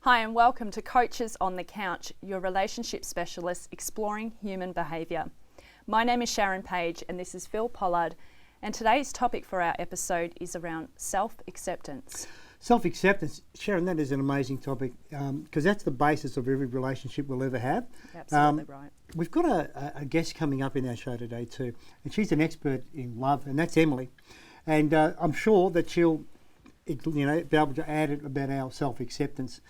Hi and welcome to Coaches on the Couch, your relationship specialist exploring human behaviour. My name is Sharon Page and this is Phil Pollard, and today's topic for our episode is around self-acceptance. Self-acceptance, Sharon, that is an amazing topic because that's the basis of every relationship we'll ever have. Absolutely right. We've got a guest coming up in our show today too, and she's an expert in love, and that's Emily. And I'm sure that she'll be able to add it about our self-acceptance.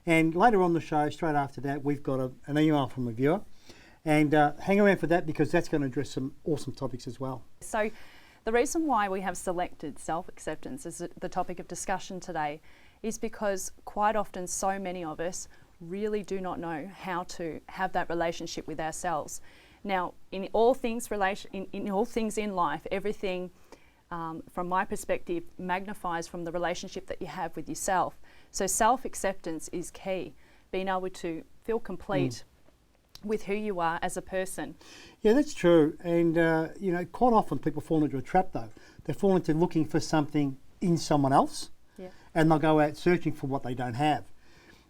And later on the show, straight after that, we've got an email from a viewer. And hang around for that because that's going to address some awesome topics as well. So the reason why we have selected self-acceptance as the topic of discussion today is because quite often so many of us really do not know how to have that relationship with ourselves. Now, in all things in life, everything from my perspective magnifies from the relationship that you have with yourself. So self-acceptance is key, being able to feel complete with who you are as a person. Yeah, that's true. And, quite often people fall into a trap though. They fall into looking for something in someone else and they'll go out searching for what they don't have.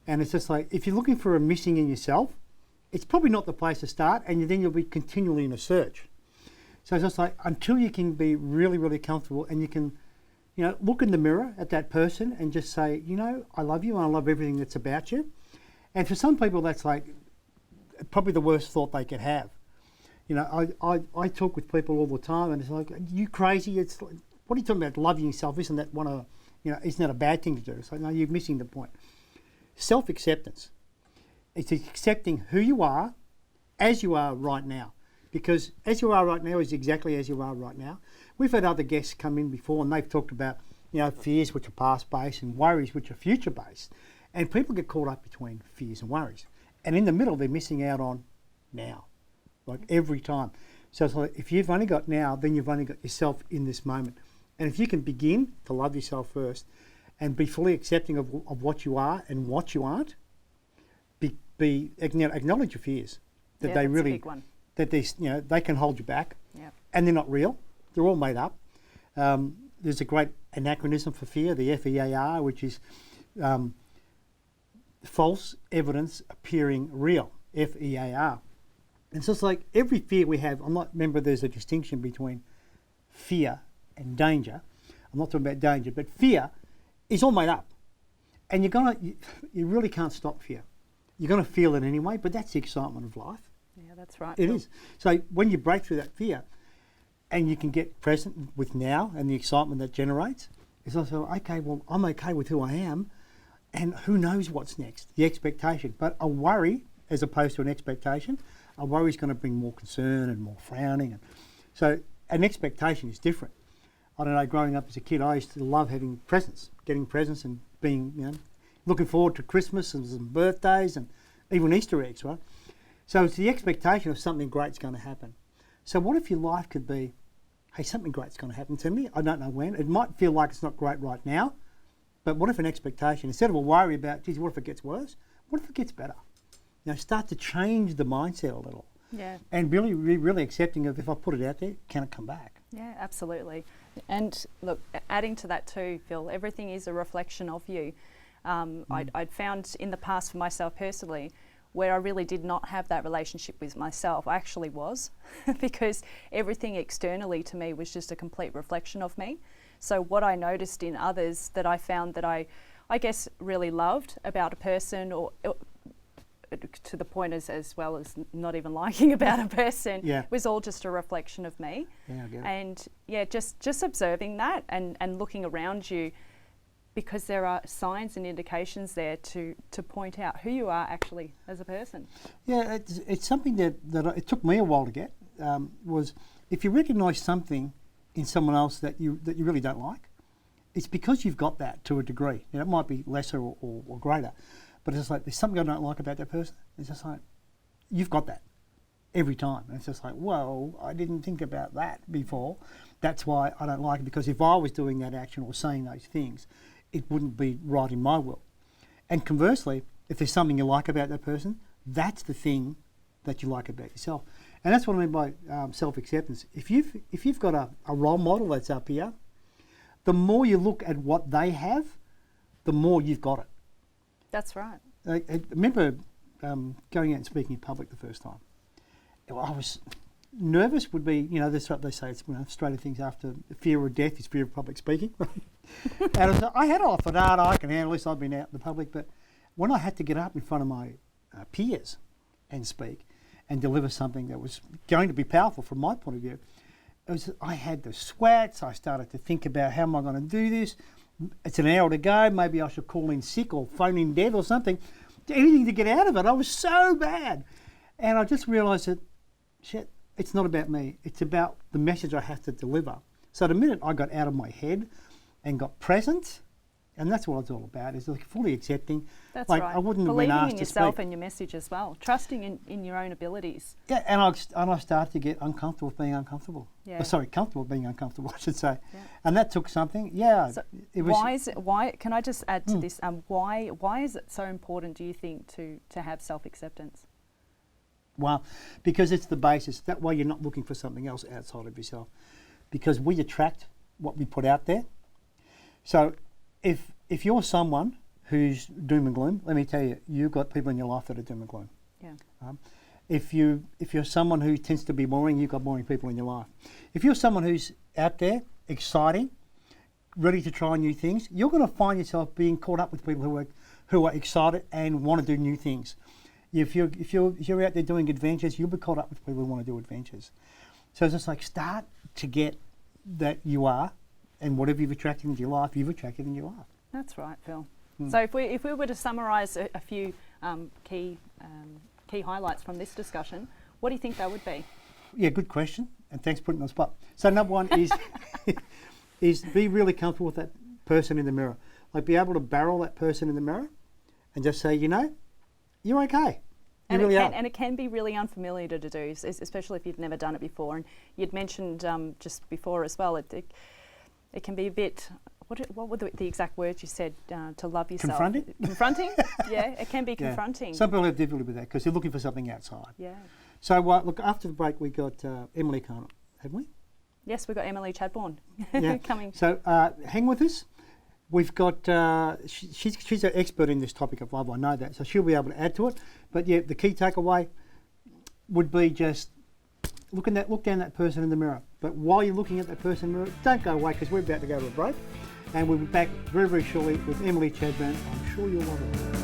And it's just like, if you're looking for a missing in yourself, it's probably not the place to start, and then you'll be continually in a search. So it's just like, until you can be really, really comfortable and you can look in the mirror at that person and just say, I love you and I love everything that's about you. And for some people, that's like probably the worst thought they could have. I talk with people all the time and it's like, you crazy? It's like, what are you talking about? Loving yourself, isn't that isn't that a bad thing to do? It's like, no, you're missing the point. Self-acceptance. It's accepting who you are as you are right now. Because as you are right now is exactly as you are right now. We've had other guests come in before and they've talked about, fears which are past-based and worries which are future-based. And people get caught up between fears and worries. And in the middle, they're missing out on now, like every time. So it's like, if you've only got now, then you've only got yourself in this moment. And if you can begin to love yourself first and be fully accepting of what you are and what you aren't, acknowledge your fears. That they really, a big one. That they can hold you back, Yep. and they're not real. They're all made up. There's a great anachronism for fear, the FEAR, which is false evidence appearing real, FEAR. And so it's like every fear we have, remember there's a distinction between fear and danger. I'm not talking about danger, but fear is all made up. And you really can't stop fear. You're going to feel it anyway, but that's the excitement of life. Yeah, that's right. It is. So when you break through that fear and you can get present with now and the excitement that generates, it's also, okay, well, I'm okay with who I am and who knows what's next, the expectation. But a worry, as opposed to an expectation, a worry is going to bring more concern and more frowning. And so an expectation is different. I don't know, growing up as a kid, I used to love having presents, getting presents and being, looking forward to Christmas and birthdays and even Easter eggs, right? So it's the expectation of something great's going to happen. So what if your life could be, hey, something great's going to happen to me? I don't know when. It might feel like it's not great right now, but what if an expectation, instead of a worry about, geez, what if it gets worse? What if it gets better? Start to change the mindset a little. Yeah. And really accepting of, if I put it out there, can it come back? Yeah, absolutely. And look, adding to that too, Phil, everything is a reflection of you. I'd found in the past for myself personally, where I really did not have that relationship with myself, I actually was, because everything externally to me was just a complete reflection of me. So what I noticed in others that I found that I guess really loved about a person, or to the point as well as not even liking about a person, was all just a reflection of me. Yeah, I get it. And just observing that and looking around you, because there are signs and indications there to point out who you are actually as a person. Yeah, it's something that it took me a while to get, was if you recognise something in someone else that you really don't like, it's because you've got that to a degree. It might be lesser or greater, but it's like there's something I don't like about that person. It's just like, you've got that every time. And it's just like, whoa, I didn't think about that before. That's why I don't like it, because if I was doing that action or saying those things, it wouldn't be right in my will. And conversely, if there's something you like about that person, that's the thing that you like about yourself. And that's what I mean by self-acceptance. If you've got a role model that's up here, the more you look at what they have, the more you've got it. That's right. I remember going out and speaking in public the first time. Well, I was nervous. Would be, you know, that's what they say. It's, you know, Australian things after fear of death is fear of public speaking. And I had all for that. I can handle this. I've been out in the public, but when I had to get up in front of my peers and speak and deliver something that was going to be powerful from my point of view, I had the sweats. I started to think about how am I going to do this. It's an hour to go. Maybe I should call in sick or phone in dead or something. Anything to get out of it. I was so bad. And I just realised that, shit, it's not about me. It's about the message I have to deliver. So the minute I got out of my head and got present, and that's what it's all about, is like fully accepting. That's like, right. I wouldn't Believing have been asked in to yourself speak. and your message as well. Trusting in your own abilities. Yeah, and I started to get uncomfortable with being uncomfortable. Yeah. Comfortable with being uncomfortable, I should say. Yeah. And that took something. Yeah, So it was. why? Can I just add to this? Why is it so important? Do you think to have self-acceptance? Well, because it's the basis. That way, you're not looking for something else outside of yourself. Because we attract what we put out there. So, if you're someone who's doom and gloom, let me tell you, you've got people in your life that are doom and gloom. Yeah. If you're someone who tends to be boring, you've got boring people in your life. If you're someone who's out there, exciting, ready to try new things, you're going to find yourself being caught up with people who are excited and want to do new things. If you're out there doing adventures, you'll be caught up with people who want to do adventures. So it's just like start to get that you are, and whatever you've attracted into your life, you've attracted in your life. That's right, Phil. So if we were to summarise a few key highlights from this discussion, what do you think they would be? Yeah, good question, and thanks for putting me on the spot. So number one is is be really comfortable with that person in the mirror. Like be able to barrel that person in the mirror and just say, you know, you're okay. You really are. And it can be really unfamiliar to do, especially if you've never done it before. And you'd mentioned just before as well, it can be a bit, what were the exact words you said, to love yourself? Confronting? Confronting? Yeah, it can be confronting. Some people have difficulty with that because they're looking for something outside. Yeah. So look, after the break we got Emily coming, haven't we? Yes, we've got Emily Chadbourne coming. So hang with us. We've got, she's an expert in this topic of love, I know that, so she'll be able to add to it. But yeah, the key takeaway would be just look down that person in the mirror. But while you're looking at that person in the mirror, don't go away because we're about to go to a break. And we'll be back very, very shortly with Emily Chadbourne. I'm sure you'll love it.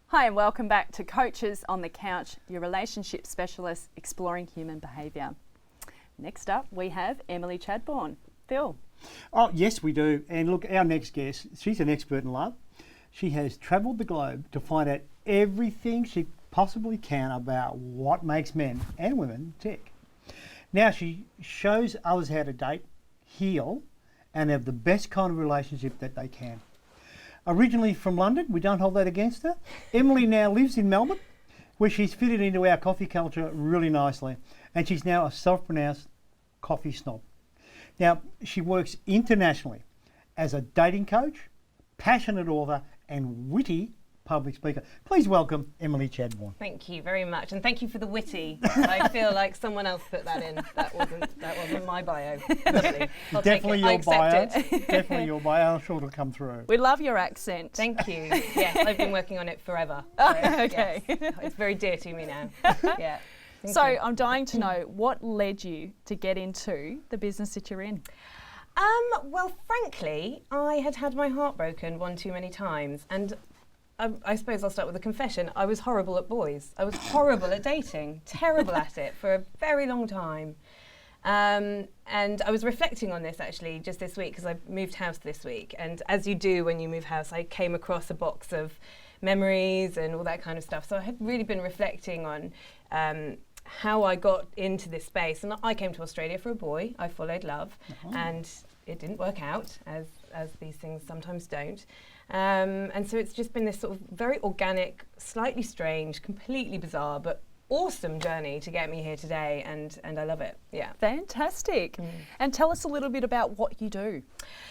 Hi and welcome back to Coaches on the Couch, your relationship specialist exploring human behaviour. Next up, we have Emily Chadbourne. Phil. Oh, yes, we do. And look, our next guest, she's an expert in love. She has travelled the globe to find out everything she possibly can about what makes men and women tick. Now she shows others how to date, heal, and have the best kind of relationship that they can. Originally from London, we don't hold that against her. Emily now lives in Melbourne, where she's fitted into our coffee culture really nicely. And she's now a self-pronounced coffee snob. Now, she works internationally as a dating coach, passionate author, and witty public speaker. Please welcome Emily Chadbourne. Thank you very much, and thank you for the witty. I feel like someone else put that in. That wasn't my bio. Lovely. I'll Definitely take it. your bio. Accept it. Definitely your bio. I'm sure it'll come through. We love your accent. Thank you. Yes, I've been working on it forever. Oh, okay. Yes, it's very dear to me now. Yeah. Thank So you. I'm dying to know what led you to get into the business that you're in. Well, frankly, I had my heart broken one too many times, and I suppose I'll start with a confession. I was horrible at boys. I was horrible at dating, terrible at it for a very long time. And I was reflecting on this actually just this week because I moved house this week. And as you do when you move house, I came across a box of memories and all that kind of stuff. So I had really been reflecting on how I got into this space. And I came to Australia for a boy. I followed love, and it didn't work out, as these things sometimes don't. And so it's just been this sort of very organic, slightly strange, completely bizarre, but awesome journey to get me here today, and I love it. Yeah. Fantastic. And tell us a little bit about what you do.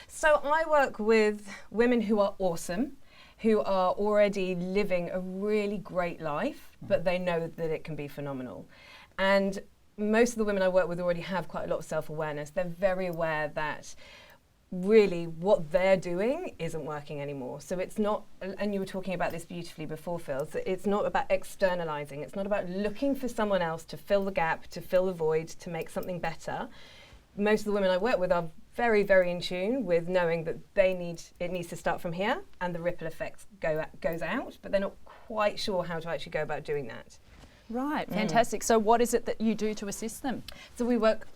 So I work with women who are awesome, who are already living a really great life, but they know that it can be phenomenal. And most of the women I work with already have quite a lot of self-awareness. They're very aware that really what they're doing isn't working anymore. So it's not, and you were talking about this beautifully before, Phil, so it's not about externalizing. It's not about looking for someone else to fill the gap, to fill the void, to make something better. Most of the women I work with are very, very in tune with knowing that it needs to start from here and the ripple effect goes out, but they're not quite sure how to actually go about doing that. Right, fantastic. So what is it that you do to assist them? So we work,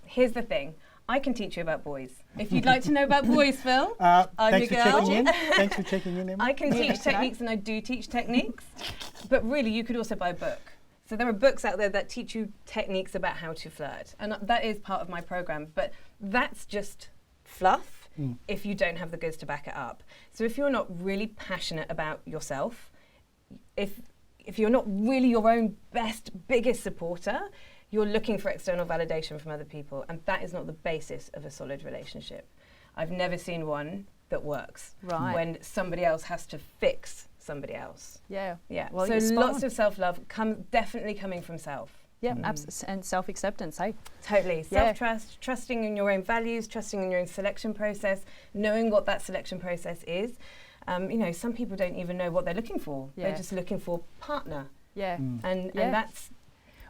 here's the thing. I can teach you about boys. If you'd like to know about boys, Phil, I'm thanks your for girl. checking in. Thanks for checking in, Emma. I can teach techniques, and I do teach techniques, but really you could also buy a book. So there are books out there that teach you techniques about how to flirt, and that is part of my program, but that's just fluff if you don't have the goods to back it up. So if you're not really passionate about yourself, if you're not really your own best, biggest supporter, you're looking for external validation from other people, and that is not the basis of a solid relationship. I've never seen one that works when somebody else has to fix somebody else. Yeah. Well, so lots of self-love definitely coming from self. Yeah, and self-acceptance, hey? Totally. Self-trust, trusting in your own values, trusting in your own selection process, knowing what that selection process is. Some people don't even know what they're looking for. Yeah. They're just looking for partner. Yeah. And that's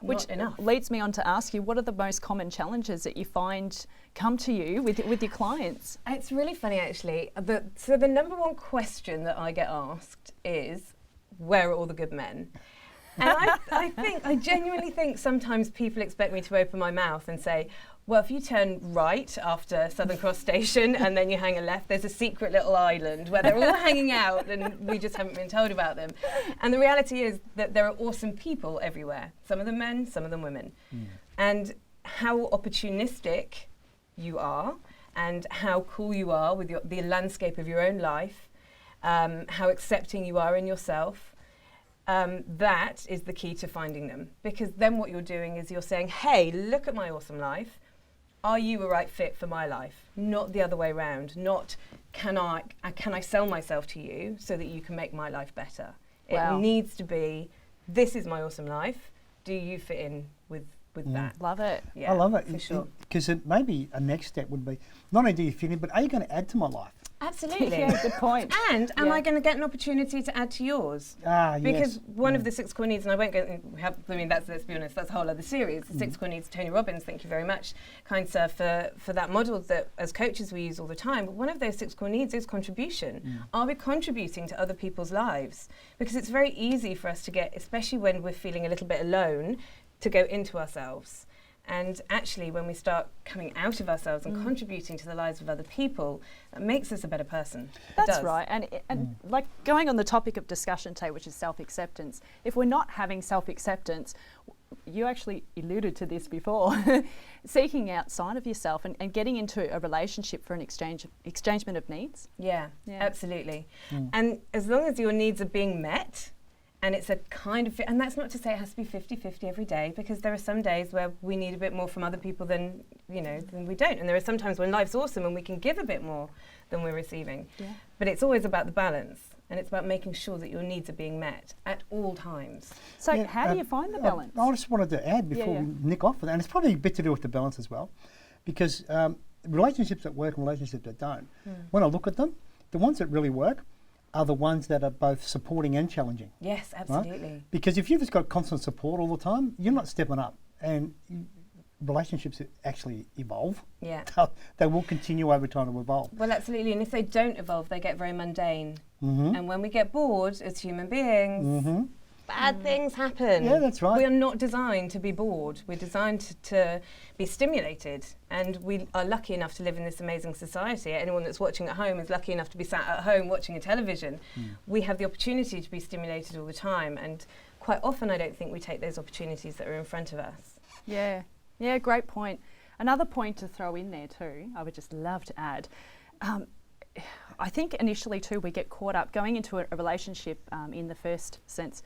which not enough. Leads me on to ask you, what are the most common challenges that you find come to you with your clients? It's really funny, actually. So the number one question that I get asked is, where are all the good men? And I genuinely think sometimes people expect me to open my mouth and say, well, if you turn right after Southern Cross Station and then you hang a left, there's a secret little island where they're all hanging out and we just haven't been told about them. And the reality is that there are awesome people everywhere. Some of them men, some of them women. And how opportunistic you are and how cool you are with the landscape of your own life, how accepting you are in yourself, that is the key to finding them. Because then what you're doing is you're saying, hey, look at my awesome life. Are you a right fit for my life? Not the other way around. Not can I sell myself to you so that you can make my life better? Wow. It needs to be, this is my awesome life. Do you fit in with that? Love it. Yeah, I love it. for sure. Because maybe a next step would be, not only do you fit in, but are you going to add to my life? Absolutely. Yeah, good point. And am I going to get an opportunity to add to yours? Because one of the 6 core needs, and I won't go, let's be honest, that's a whole other series, the 6 core needs, Tony Robbins, thank you very much, kind sir, for that model that as coaches we use all the time. But one of those 6 core needs is contribution. Are we contributing to other people's lives? Because it's very easy for us to get, especially when we're feeling a little bit alone, to go into ourselves. And actually, when we start coming out of ourselves and contributing to the lives of other people, that makes us a better person. That's right. And like going on the topic of discussion today, which is self-acceptance, if we're not having self-acceptance, you actually alluded to this before, seeking outside of yourself and getting into a relationship for an exchangement of needs. Yeah, absolutely. And as long as your needs are being met, and it's a kind of, and that's not to say it has to be 50-50 every day, because there are some days where we need a bit more from other people than we don't. And there are some times when life's awesome and we can give a bit more than we're receiving. Yeah. But it's always about the balance, and it's about making sure that your needs are being met at all times. So how do you find the balance? I just wanted to add before we nick off with that, and it's probably a bit to do with the balance as well, because relationships that work and relationships that don't, when I look at them, the ones that really work are the ones that are both supporting and challenging. Yes, absolutely. Right? Because if you've just got constant support all the time, you're not stepping up. And relationships actually evolve. Yeah. They will continue over time to evolve. Well, absolutely. And if they don't evolve, they get very mundane. And when we get bored as human beings, bad things happen. Yeah, that's right. We are not designed to be bored. We're designed to be stimulated. And we are lucky enough to live in this amazing society. Anyone that's watching at home is lucky enough to be sat at home watching a television. We have the opportunity to be stimulated all the time. And quite often I don't think we take those opportunities that are in front of us. Yeah, great point. Another point to throw in there too, I would just love to add, I think initially too we get caught up going into a relationship in the first sense.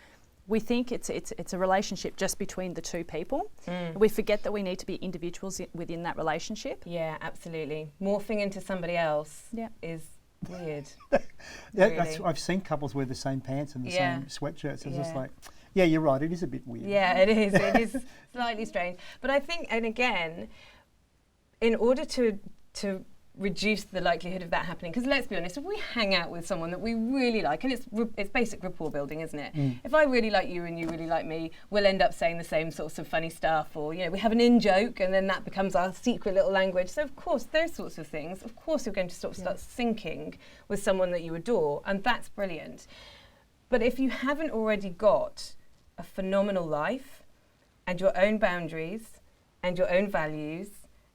We think it's a relationship just between the two people. We forget that we need to be individuals within that relationship. Yeah, absolutely. Morphing into somebody else is weird. I've seen couples wear the same pants and the same sweatshirts. It's just like, Yeah, you're right. It is a bit weird. Yeah, it is. It is slightly strange. But I think, and again, in order to reduce the likelihood of that happening, because let's be honest, if we hang out with someone that we really like, and it's basic rapport building, isn't it? If I really like you and you really like me, we'll end up saying the same sorts of funny stuff, or we have an in-joke and then that becomes our secret little language. So of course, those sorts of things, of course you're going to start syncing with someone that you adore, and that's brilliant. But if you haven't already got a phenomenal life and your own boundaries and your own values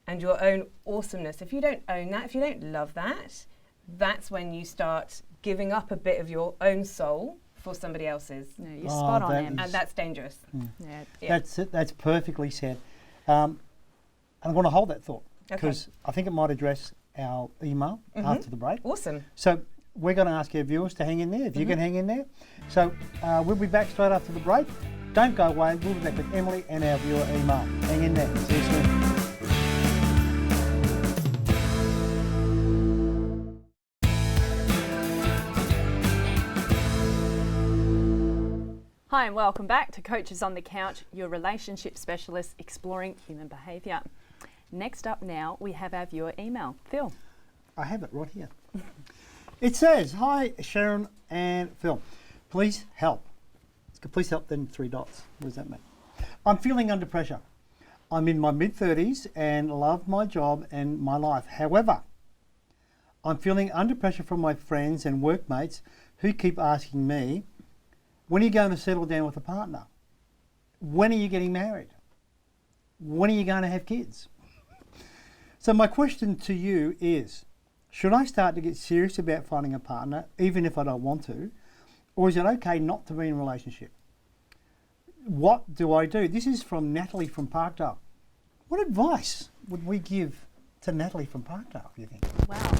and your own awesomeness, if you don't own that, if you don't love that, that's when you start giving up a bit of your own soul for somebody else's. No, you're spot on, Em. And that's dangerous. Yeah. That's it. That's perfectly said. And I want to hold that thought because I think it might address our email after the break. Awesome. So we're going to ask our viewers to hang in there, if you can hang in there. So we'll be back straight after the break. Don't go away. We'll be back with Emily and our viewer email. Hang in there. See you soon. Hi and welcome back to Coaches on the Couch, your relationship specialist exploring human behaviour. Next up now, we have our viewer email. Phil. I have it right here. It says, "Hi Sharon and Phil, please help." Please help, then 3 dots. What does that mean? "I'm feeling under pressure. I'm in my mid-30s and love my job and my life. However, I'm feeling under pressure from my friends and workmates who keep asking me, when are you going to settle down with a partner? When are you getting married? When are you going to have kids?" So my question to you is, should I start to get serious about finding a partner, even if I don't want to? Or is it okay not to be in a relationship? What do I do? This is from Natalie from Parkdale. What advice would we give to Natalie from Parkdale, do you think? Wow.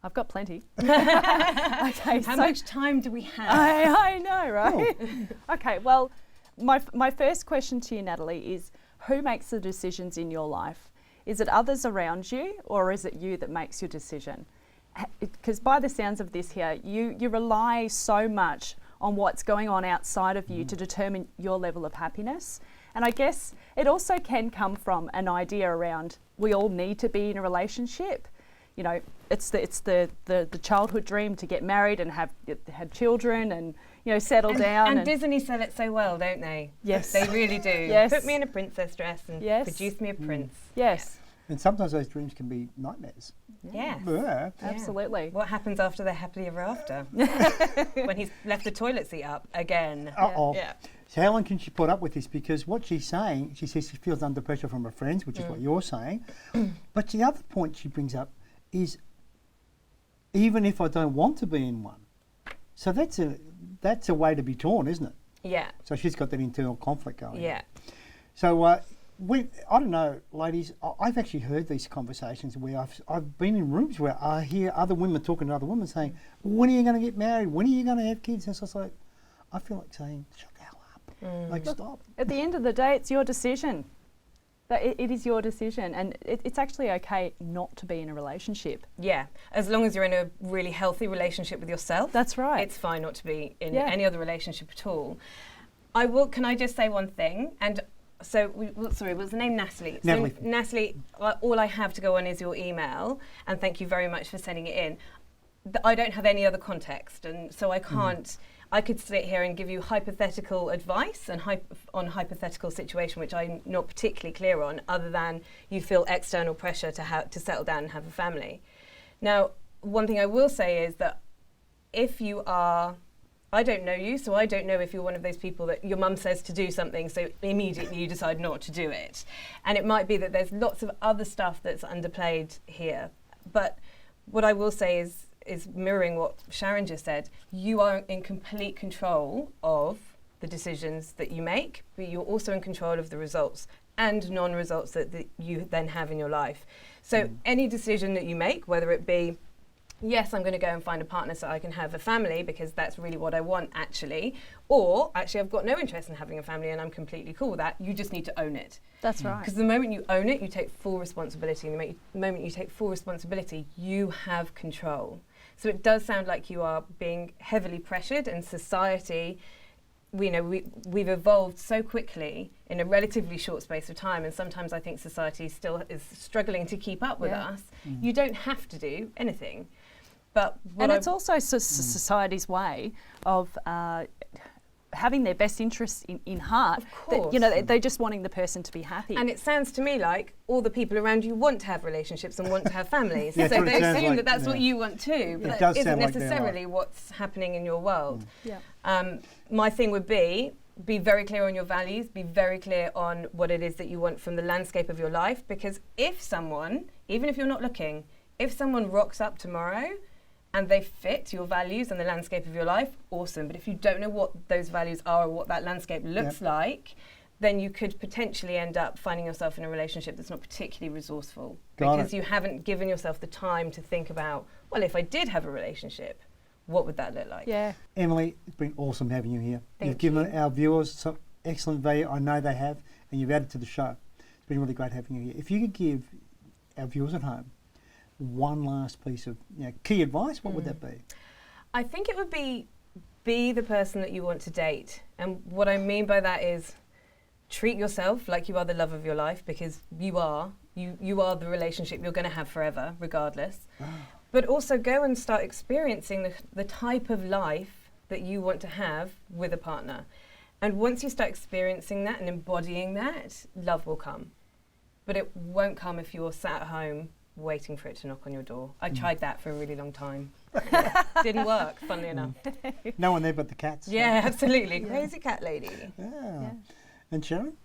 I've got plenty. Okay, How much time do we have? I know, right? Okay, well, my first question to you, Natalie, is who makes the decisions in your life? Is it others around you, or is it you that makes your decision? Because by the sounds of this here, you rely so much on what's going on outside of you to determine your level of happiness. And I guess it also can come from an idea around we all need to be in a relationship. It's the childhood dream to get married and have children and settle down. And Disney sell it so well, don't they? Yes, they really do. Yes. Put me in a princess dress and produce me a prince. Yes. And sometimes those dreams can be nightmares. Yes. Yeah. Absolutely. What happens after they're happily ever after? When he's left the toilet seat up again. Uh-oh. Yeah. So how long can she put up with this? Because what she's saying, she says she feels under pressure from her friends, which is what you're saying. But the other point she brings up is, even if I don't want to be in one. So that's a way to be torn, isn't it? Yeah. So she's got that internal conflict going. Yeah. So I don't know, ladies, I've actually heard these conversations where I've been in rooms where I hear other women talking to other women saying, when are you going to get married? When are you going to have kids? And so it's like, I feel like saying, shut the hell up. Like, stop. At the end of the day, it's your decision. It is your decision, and it's actually okay not to be in a relationship. Yeah, as long as you're in a really healthy relationship with yourself. That's right. It's fine not to be in any other relationship at all. Can I just say one thing? And so, what was the name? Natalie. Natalie. So, Natalie, all I have to go on is your email, and thank you very much for sending it in. I don't have any other context, and so I can't. I could sit here and give you hypothetical advice and on hypothetical situation, which I'm not particularly clear on, other than you feel external pressure to settle down and have a family. Now, one thing I will say is that if you are, I don't know you, so I don't know if you're one of those people that your mum says to do something, so immediately you decide not to do it. And it might be that there's lots of other stuff that's underplayed here. But what I will say is mirroring what Sharon just said, you are in complete control of the decisions that you make, but you're also in control of the results and non-results that you then have in your life. So any decision that you make, whether it be, yes, I'm going to go and find a partner so I can have a family because that's really what I want actually, or actually I've got no interest in having a family and I'm completely cool with that, you just need to own it. That's right. Because the moment you own it, you take full responsibility, and the moment you take full responsibility, you have control. So it does sound like you are being heavily pressured, and society we've evolved so quickly in a relatively short space of time, and sometimes I think society still is struggling to keep up with us. You don't have to do anything. But it's also society's way of having their best interests in heart. Of course. That, they're just wanting the person to be happy. And it sounds to me like all the people around you want to have relationships and want to have families. Yeah, so they assume like, that that's what you want too. But It that does isn't sound like necessarily what's happening in your world. Yeah. My thing would be very clear on your values, be very clear on what it is that you want from the landscape of your life, because if someone, even if you're not looking, if someone rocks up tomorrow and they fit your values and the landscape of your life, awesome. But if you don't know what those values are or what that landscape looks like, then you could potentially end up finding yourself in a relationship that's not particularly resourceful because you haven't given yourself the time to think about, well, if I did have a relationship, what would that look like? Yeah. Emily, it's been awesome having you here. Thank You've given our viewers some excellent value, I know they have, and you've added to the show. It's been really great having you here. If you could give our viewers at home one last piece of key advice, what would that be? I think it would be the person that you want to date. And what I mean by that is treat yourself like you are the love of your life, because you are. You are the relationship you're going to have forever, regardless. But also go and start experiencing the type of life that you want to have with a partner. And once you start experiencing that and embodying that, love will come. But it won't come if you're sat at home waiting for it to knock on your door. I tried that for a really long time. Didn't work, funnily enough. No one there but the cats. Yeah, absolutely. Crazy cat lady. Yeah. And Sharon?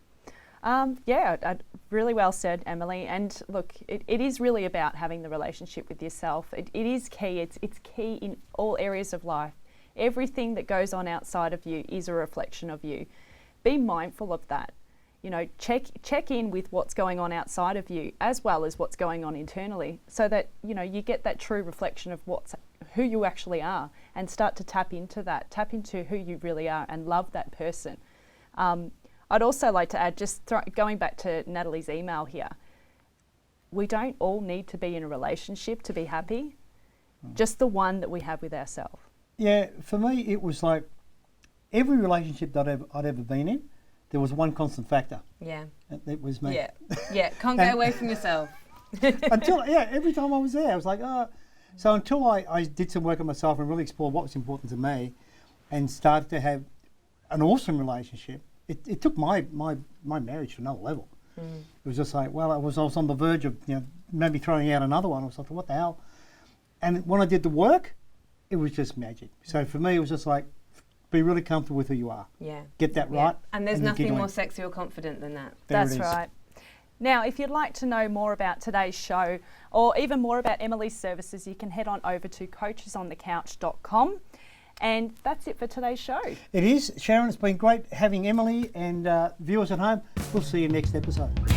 Really well said, Emily. And look, it is really about having the relationship with yourself. It is key. It's key in all areas of life. Everything that goes on outside of you is a reflection of you. Be mindful of that. Check in with what's going on outside of you as well as what's going on internally, so that you get that true reflection of who you actually are, and start to tap into who you really are, and love that person. I'd also like to add, going back to Natalie's email here, we don't all need to be in a relationship to be happy, just the one that we have with ourselves. Yeah, for me it was like every relationship that I'd ever been in, there was one constant factor. Yeah. It was me. Yeah. Can't go away from yourself. Until every time I was there, I was like, So until I did some work on myself and really explored what was important to me, and started to have an awesome relationship, it took my marriage to another level. It was just like, well, I was on the verge of maybe throwing out another one. I was like, what the hell? And when I did the work, it was just magic. So for me, it was just like, be really comfortable with who you are. Yeah. Get that right. And there's nothing more sexy or confident than that. That's right. Now, if you'd like to know more about today's show, or even more about Emily's services, you can head on over to coachesonthecouch.com. And that's it for today's show. It is. Sharon, it's been great having Emily, and viewers at home, we'll see you next episode.